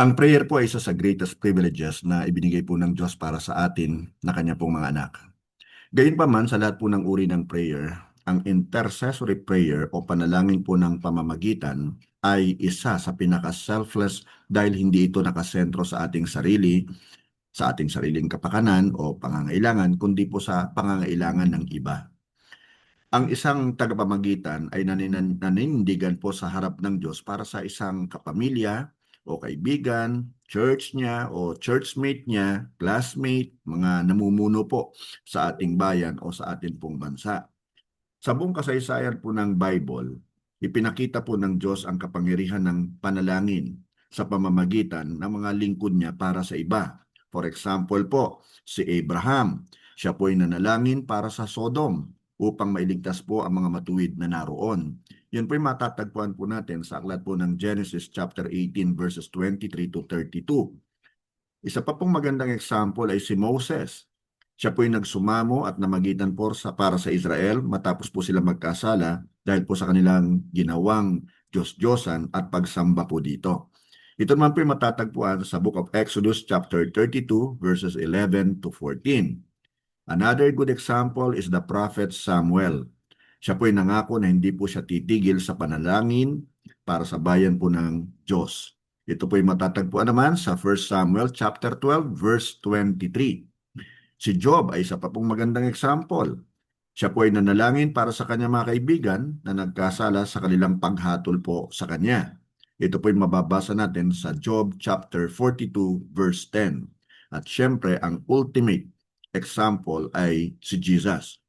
Ang prayer po ay isa sa greatest privileges na ibinigay po ng Diyos para sa atin na kanya pong mga anak. Gayunpaman sa lahat po ng uri ng prayer, ang intercessory prayer o panalangin po ng pamamagitan ay isa sa pinaka-selfless dahil hindi ito nakasentro sa ating sarili, sa ating sariling kapakanan o pangangailangan, kundi po sa pangangailangan ng iba. Ang isang tagapamagitan ay naninindigan po sa harap ng Diyos para sa isang kapamilya o kaibigan, church niya o churchmate niya, classmate, mga namumuno po sa ating bayan o sa ating pong bansa. Sa buong kasaysayan po ng Bible, ipinakita po ng Diyos ang kapangyarihan ng panalangin sa pamamagitan ng mga lingkod niya para sa iba. For example po, si Abraham, siya po ay nanalangin para sa Sodom upang mailigtas po ang mga matuwid na naroon. Yun po ay matatagpuan po natin sa aklat po ng Genesis chapter 18 verses 23 to 32. Isa pa pong magandang example ay si Moses. Siya po ay nagsumamo at namagitan po para sa Israel matapos po sila magkasala dahil po sa kanilang ginawang Diyos-Diyosan at pagsamba po dito. Ito naman po ay matatagpuan sa Book of Exodus chapter 32 verses 11 to 14. Another good example is the prophet Samuel. Siya po ay nangako na hindi po siya titigil sa panalangin para sa bayan po ng Diyos. Ito po ay matatagpuan naman sa 1 Samuel chapter 12 verse 23. Si Job ay isa pa pong magandang example. Siya po ay nanalangin para sa kanyang mga kaibigan na nagkasala sa kanilang paghatol po sa kanya. Ito po ay mababasa natin sa Job chapter 42 verse 10. At syempre, ang ultimate example ay si Jesus.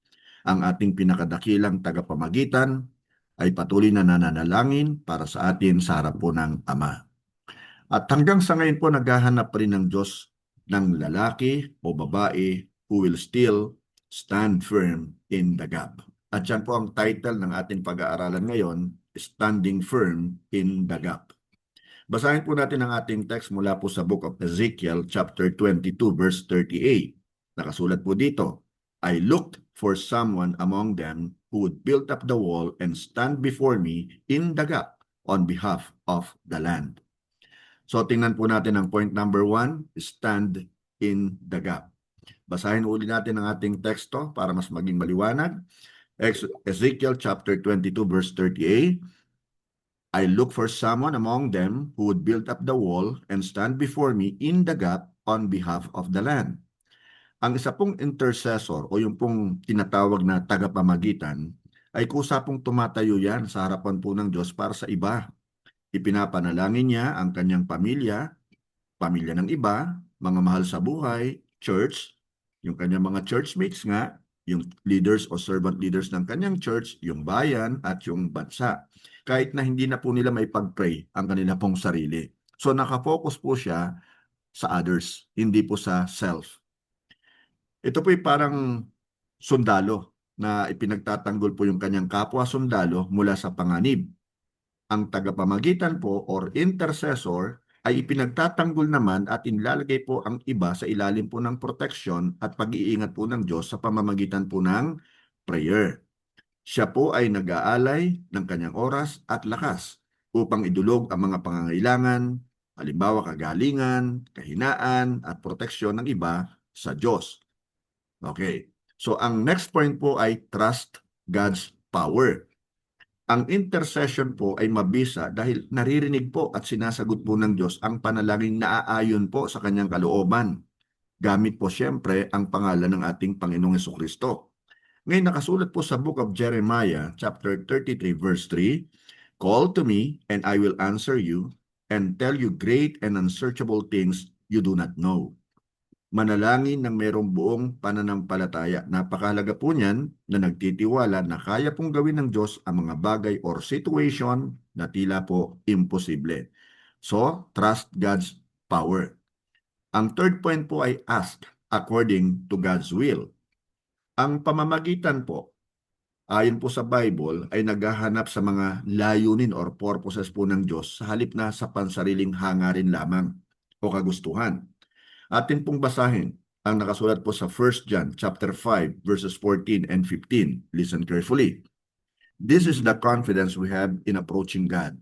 Ang ating pinakadakilang tagapamagitan ay patuloy na nananalangin para sa atin sa harap po ng Ama. At hanggang sa ngayon po naghahanap pa rin ng Diyos ng lalaki o babae who will still stand firm in the gap. At yan po ang title ng ating pag-aaralan ngayon, Standing Firm in the Gap. Basahin po natin ang ating text mula po sa Book of Ezekiel chapter 22 verse 38. Nakasulat po dito, I looked for someone among them who would build up the wall and stand before me in the gap on behalf of the land. So tingnan po natin ang point number 1, stand in the gap. Basahin uli natin ang ating teksto para mas maging maliwanag. Ezekiel chapter 22 verse 38. I look for someone among them who would build up the wall and stand before me in the gap on behalf of the land. Ang isa pong intercessor o yung pong tinatawag na tagapamagitan ay kusa pong tumatayo yan sa harapan po ng Diyos para sa iba. Ipinapanalangin niya ang kanyang pamilya, pamilya ng iba, mga mahal sa buhay, church, yung kanyang mga churchmates nga, yung leaders o servant leaders ng kanyang church, yung bayan at yung bansa. Kahit na hindi na po nila may pag-pray ang kanila pong sarili. So nakafocus po siya sa others, hindi po sa self. Ito po ay parang sundalo na ipinagtatanggol po yung kanyang kapwa sundalo mula sa panganib. Ang tagapamagitan po or intercessor ay ipinagtatanggol naman at inilalagay po ang iba sa ilalim po ng proteksyon at pag-iingat po ng Diyos sa pamamagitan po ng prayer. Siya po ay nag-aalay ng kanyang oras at lakas upang idulog ang mga pangangailangan, halimbawa kagalingan, kahinaan at proteksyon ng iba sa Diyos. Okay. So ang next point po ay trust God's power. Ang intercession po ay mabisa dahil naririnig po at sinasagot po ng Diyos ang panalangin na aayon po sa kanyang kalooban. Gamit po siyempre ang pangalan ng ating Panginoong Hesukristo. Ngayon nakasulat po sa Book of Jeremiah chapter 33 verse 3, Call to me and I will answer you and tell you great and unsearchable things you do not know. Manalangin ng mayroong buong pananampalataya. Napakahalaga po niyan na nagtitiwala na kaya pong gawin ng Diyos ang mga bagay or situation na tila po imposible. So, trust God's power. Ang third point po ay ask according to God's will. Ang pamamagitan po, ayon po sa Bible, ay naghahanap sa mga layunin or purposes po ng Diyos sa halip na sa pansariling hangarin lamang o kagustuhan. Atin pong basahin ang nakasulat po sa 1 John chapter 5 verses 14 and 15. Listen carefully. This is the confidence we have in approaching God,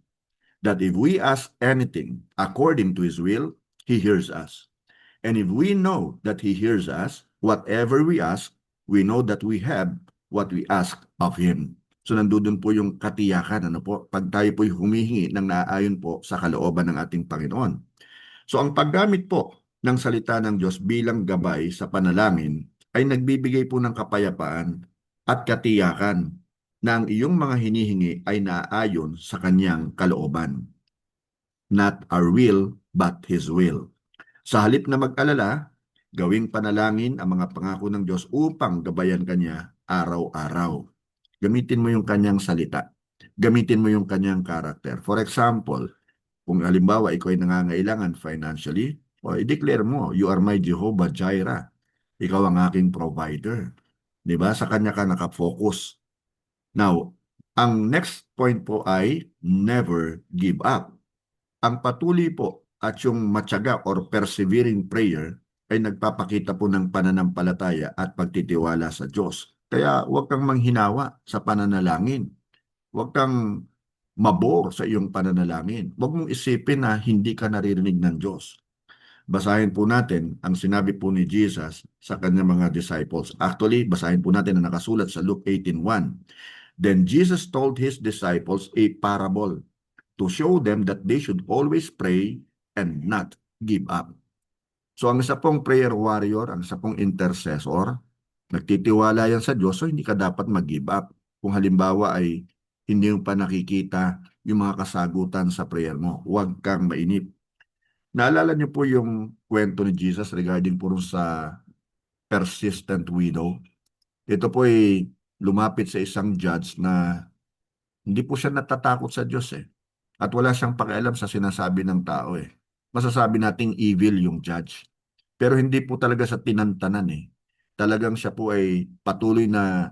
that if we ask anything according to His will, He hears us. And if we know that He hears us, whatever we ask, we know that we have what we ask of Him. So nandun po yung katiyakan, ano po, pag tayo po'y humihingi ng naaayon po sa kalooban ng ating Panginoon. So ang paggamit po ng salita ng Diyos bilang gabay sa panalangin ay nagbibigay po ng kapayapaan at katiyakan na ang iyong mga hinihingi ay naaayon sa kanyang kalooban. Not our will, but His will. Sa halip na mag-alala, gawing panalangin ang mga pangako ng Diyos upang gabayan Kanya araw-araw. Gamitin mo yung Kanyang salita. Gamitin mo yung Kanyang karakter. For example, kung halimbawa ikaw ay nangangailangan financially, o i-declare mo, you are my Jehovah Jireh. Ikaw ang aking provider. Di ba? Sa Kanya ka nakafocus. Now, ang next point po ay never give up. Ang patuloy po at yung matyaga or persevering prayer ay nagpapakita po ng pananampalataya at pagtitiwala sa Diyos. Kaya huwag kang manghinawa sa pananalangin. Huwag kang mabor sa iyong pananalangin. Huwag mong isipin na hindi ka naririnig ng Diyos. Basahin po natin ang sinabi po ni Jesus sa kanyang mga disciples. Actually, basahin po natin ang nakasulat sa Luke 18:1. Then Jesus told His disciples a parable to show them that they should always pray and not give up. So ang isa pong prayer warrior, ang isa pong intercessor, nagtitiwala yan sa Diyos, so hindi ka dapat mag-give up. Kung halimbawa ay hindi mo pa nakikita yung mga kasagutan sa prayer mo, huwag kang mainip. Naalala niyo po yung kwento ni Jesus regarding po sa persistent widow. Ito po ay lumapit sa isang judge na hindi po siya natatakot sa Diyos eh. At wala siyang pakialam sa sinasabi ng tao eh. Masasabi nating evil yung judge. Pero hindi po talaga sa tinantanan eh. Talagang siya po ay patuloy na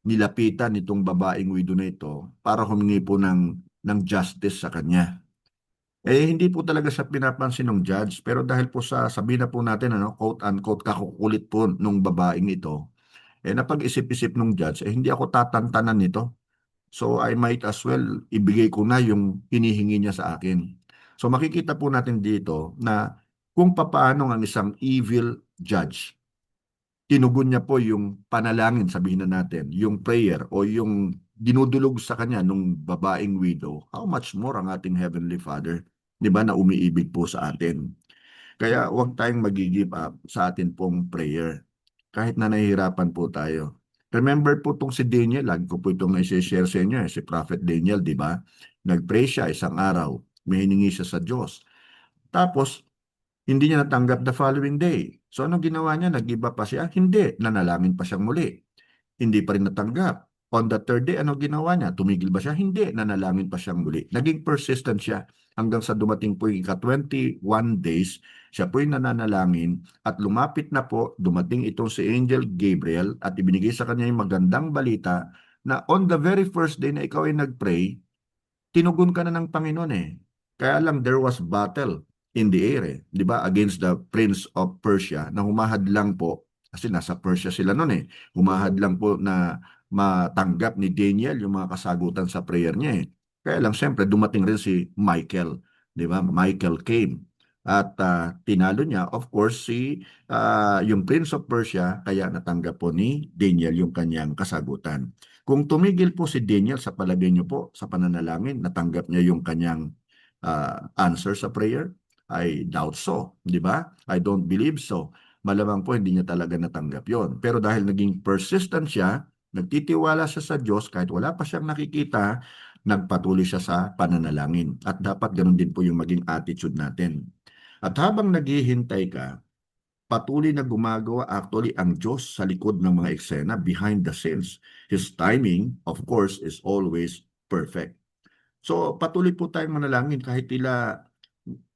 nilapitan nitong babaeng widow na ito para humingi po ng justice sa kanya. Eh hindi po talaga siya pinapansin ng judge, pero dahil po sa sabihin na po natin ano, quote unquote kakukulit po nung babaeng ito, eh napag-isip-isip nung judge, eh hindi ako tatantanan nito. So I might as well ibigay ko na yung hinihingi niya sa akin. So makikita po natin dito na kung papaano ang isang evil judge, tinugon niya po yung panalangin, sabihin na natin, yung prayer o yung dinudulog sa kanya nung babaeng widow, how much more ang ating Heavenly Father, di ba, na umiibig po sa atin. Kaya huwag tayong mag-give up sa atin pong prayer. Kahit na nahihirapan po tayo. Remember po itong si Daniel, lagi ko po itong naisishare sa inyo, si Prophet Daniel, di ba? Nag-pray siya isang araw, may hiningi siya sa Diyos. Tapos, hindi niya natanggap the following day. So, anong ginawa niya? Nag-give up pa siya? Hindi. Nanalangin pa siyang muli. Hindi pa rin natanggap. On the third day, ano ginawa niya? Tumigil ba siya? Hindi. Nanalangin pa siyang muli. Naging persistent siya hanggang sa dumating po yung ika-21 days, siya po yung nananalangin at lumapit na po, dumating itong si Angel Gabriel at ibinigay sa kanya yung magandang balita na on the very first day na ikaw ay nag-pray, tinugon ka na ng Panginoon eh. Kaya lang there was battle in the air eh, di ba? Against the Prince of Persia na humahad lang po, kasi nasa Persia sila noon eh, humahad lang po na matanggap ni Daniel yung mga kasagutan sa prayer niya eh. Kaya lang siyempre dumating rin si Michael, di ba? Michael came. At tinalo niya, of course, yung Prince of Persia, kaya natanggap po ni Daniel yung kanyang kasagutan. Kung tumigil po si Daniel sa palagay niyo po sa pananalangin, natanggap niya yung kanyang answer sa prayer? I doubt so, di ba? I don't believe so. Malamang po hindi niya talaga natanggap yon. Pero dahil naging persistent siya, nagtitiwala siya sa Diyos kahit wala pa siyang nakikita, nagpatuloy siya sa pananalangin. At dapat ganun din po yung maging attitude natin. At habang naghihintay ka, patuloy na gumagawa actually ang Diyos sa likod ng mga eksena behind the scenes. His timing, of course, is always perfect. So patuloy po tayong manalangin kahit tila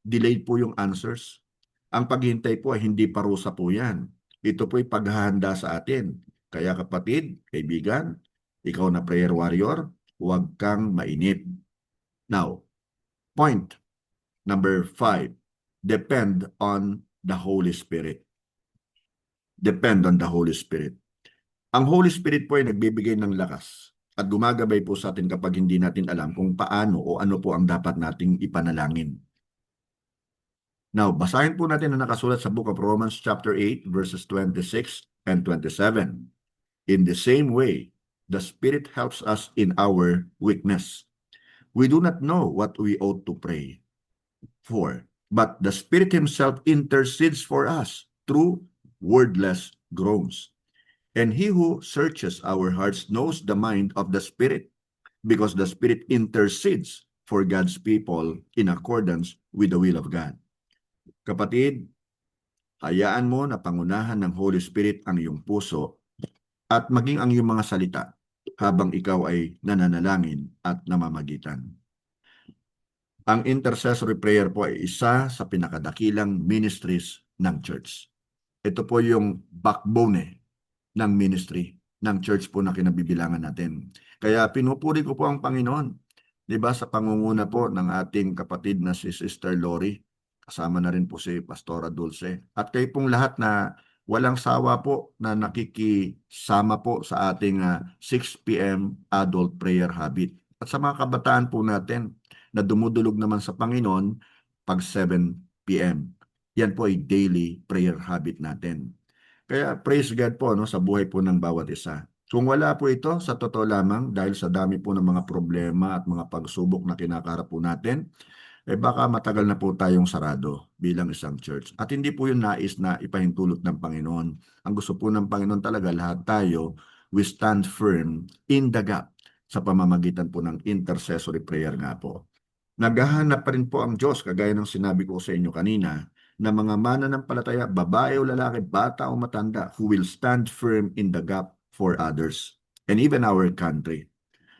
delayed po yung answers. Ang paghihintay po ay hindi parusa po yan. Ito po ay paghahanda sa atin. Kaya kapatid, kaibigan, ikaw na prayer warrior, huwag kang mainip. Now, point number 5, depend on the Holy Spirit. Depend on the Holy Spirit. Ang Holy Spirit po ay nagbibigay ng lakas at gumagabay po sa atin kapag hindi natin alam kung paano o ano po ang dapat nating ipanalangin. Now, basahin po natin ang nakasulat sa Book of Romans chapter 8 verses 26 and 27. In the same way, the Spirit helps us in our weakness. We do not know what we ought to pray for, but the Spirit Himself intercedes for us through wordless groans. And He who searches our hearts knows the mind of the Spirit, because the Spirit intercedes for God's people in accordance with the will of God. Kapatid, hayaan mo na pangunahan ng Holy Spirit ang iyong puso at maging ang iyong mga salita habang ikaw ay nananalangin at namamagitan. Ang intercessory prayer po ay isa sa pinakadakilang ministries ng church. Ito po yung backbone ng ministry ng church po na kinabibilangan natin. Kaya pinupuri ko po ang Panginoon. Di ba, sa pangunguna po ng ating kapatid na si Sister Lori, kasama na rin po si Pastora Dulce. At kayo pong lahat na walang sawa po na nakikisama po sa ating 6 p.m. adult prayer habit. At sa mga kabataan po natin na dumudulog naman sa Panginoon pag 7 p.m. Yan po ay daily prayer habit natin. Kaya praise God po sa buhay po ng bawat isa. Kung wala po ito, sa totoo lamang, dahil sa dami po ng mga problema at mga pagsubok na kinakarap po natin, baka matagal na po tayong sarado bilang isang church. At hindi po yun nais na ipahintulot ng Panginoon. Ang gusto po ng Panginoon talaga, lahat tayo, we stand firm in the gap sa pamamagitan po ng intercessory prayer nga po. Naghahanap pa rin po ang Diyos, kagaya ng sinabi ko sa inyo kanina, na mga mananampalataya, babae o lalaki, bata o matanda, who will stand firm in the gap for others and even our country.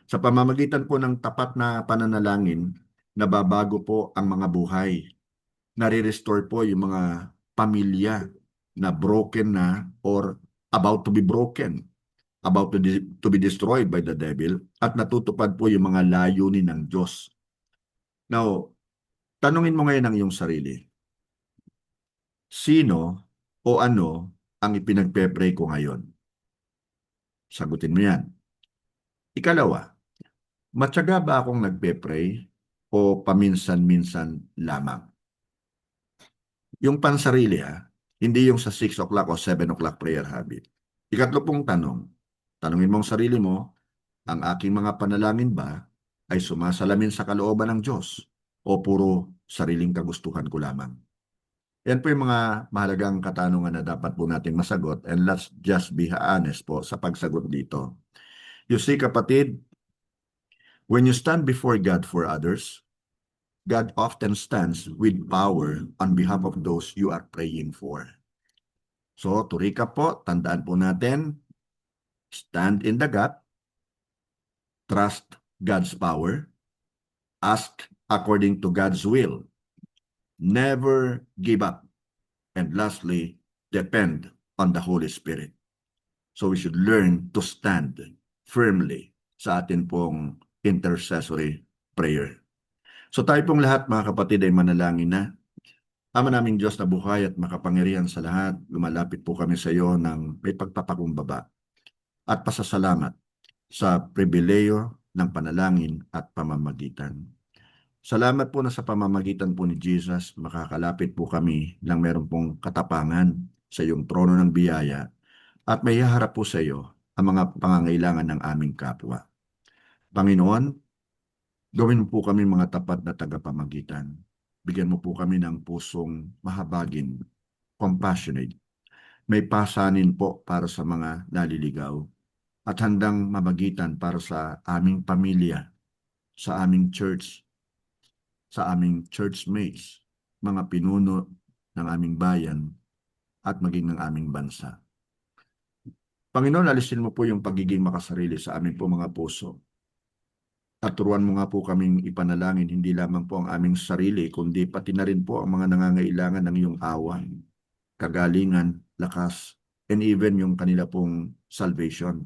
Sa pamamagitan po ng tapat na pananalangin, nababago po ang mga buhay. Nare-restore po yung mga pamilya na broken na or about to be broken, about to be destroyed by the devil, at natutupad po yung mga layunin ng Diyos. Now, tanungin mo ngayon ang iyong sarili. Sino o ano ang ipinagpe-pray ko ngayon? Sagutin mo yan. Ikalawa, matyaga ba akong nagpe-pray o paminsan-minsan lamang? Yung pansarili hindi yung sa 6 o'clock o 7 o'clock prayer habit. Ikatlo pong tanong, tanungin mo ang sarili mo, ang aking mga panalangin ba ay sumasalamin sa kalooban ng Diyos o puro sariling kagustuhan ko lamang? Yan po yung mga mahalagang katanungan na dapat po natin masagot, and let's just be honest po sa pagsagot dito. You see, kapatid, when you stand before God for others, God often stands with power on behalf of those you are praying for. So, to recap po, tandaan po natin, stand in the gap, trust God's power, ask according to God's will, never give up, and lastly, depend on the Holy Spirit. So we should learn to stand firmly sa atin pong intercessory prayer. So tayo pong lahat, mga kapatid, ay manalangin na. Ama naming Diyos na buhay at makapangyarihan sa lahat, lumalapit po kami sa iyo ng may pagpapakumbaba at pasasalamat sa pribileyo ng panalangin at pamamagitan. Salamat po na sa pamamagitan po ni Jesus, makakalapit po kami ng meron pong katapangan sa iyong trono ng biyaya at may haharap po sa iyo ang mga pangangailangan ng aming kapwa. Panginoon, gawin mo po kami mga tapat na tagapamagitan. Bigyan mo po kami ng pusong mahabagin, compassionate. May pasanin po para sa mga naliligaw at handang mamagitan para sa aming pamilya, sa aming church, sa aming churchmates, mga pinuno ng aming bayan at maging ng aming bansa. Panginoon, alisin mo po yung pagiging makasarili sa amin po mga puso. At turuan mo nga po kaming ipanalangin hindi lamang po ang aming sarili, kundi pati na rin po ang mga nangangailangan ng iyong awa, kagalingan, lakas, and even yung kanila pong salvation.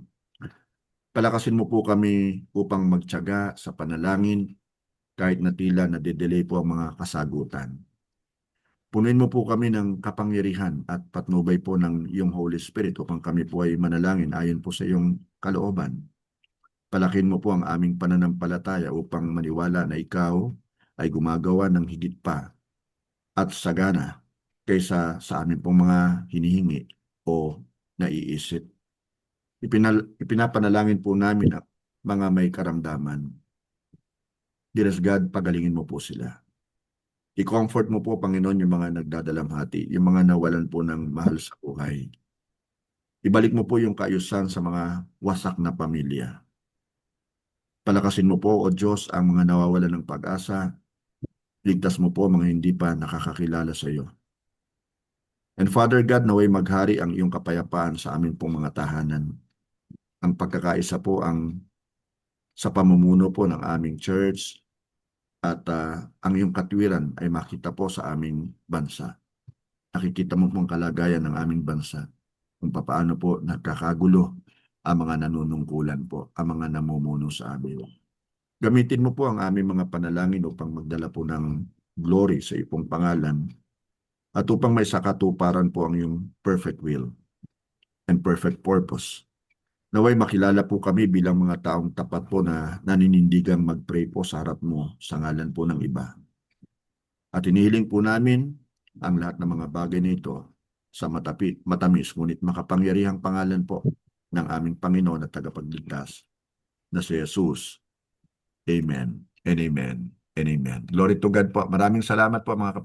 Palakasin mo po kami upang magtiyaga sa panalangin kahit na tila nade-delay po ang mga kasagutan. Punuin mo po kami ng kapangyarihan at patnubay po ng iyong Holy Spirit upang kami po ay manalangin ayon po sa iyong kalooban. Palakin mo po ang aming pananampalataya upang maniwala na ikaw ay gumagawa ng higit pa at sagana kaysa sa amin pong mga hinihingi o naiisip. Ipinapanalangin po namin ang mga may karamdaman. Dearest God, pagalingin mo po sila. I-comfort mo po, Panginoon, yung mga nagdadalamhati, yung mga nawalan po ng mahal sa buhay. Ibalik mo po yung kaayusan sa mga wasak na pamilya. Palakasin mo po, O Diyos, ang mga nawawalan ng pag-asa. Ligtas mo po mga hindi pa nakakakilala sa iyo. And Father God, naway maghari ang iyong kapayapaan sa amin pong mga tahanan. Ang pagkakaisa po sa pamumuno po ng aming church at ang iyong katwiran ay makita po sa aming bansa. Nakikita mo pong kalagayan ng aming bansa kung paano po nagkakagulo ang mga nanunungkulan po, ang mga namumuno sa amin. Gamitin mo po ang aming mga panalangin upang magdala po ng glory sa iyong pangalan at upang may sakatuparan po ang iyong perfect will and perfect purpose. Naway makilala po kami bilang mga taong tapat po na naninindigang mag-pray po sa harap mo sa ngalan po ng iba. At inihiling po namin ang lahat ng mga bagay nito sa matamis ngunit makapangyarihang pangalan po ng aming Panginoon at tagapagligtas na si Jesus. Amen and amen and amen. Glory to God po. Maraming salamat po mga kapatid.